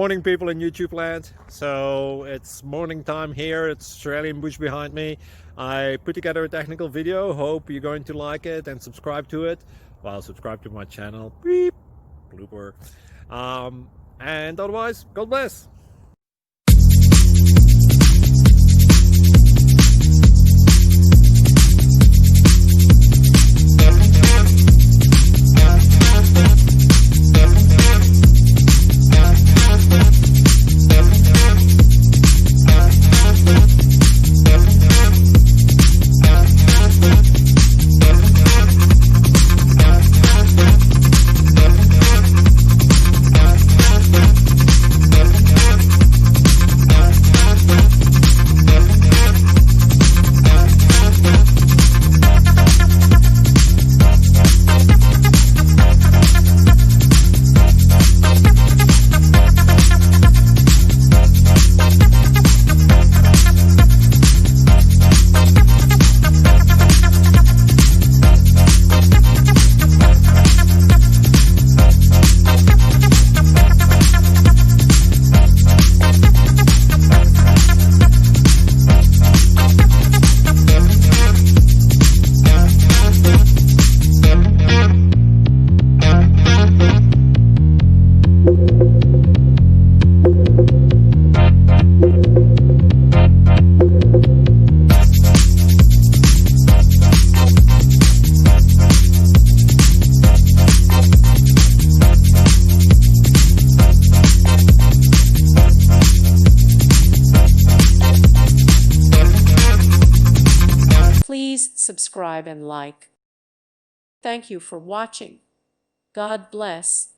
Morning, people in YouTube land. So it's morning time here. It's Australian bush behind me. I put together a technical video. Hope you're going to like it and subscribe to it. Well, subscribe to my channel. Beep. Blooper. And otherwise, God bless. Please subscribe and like. Thank you for watching. God bless.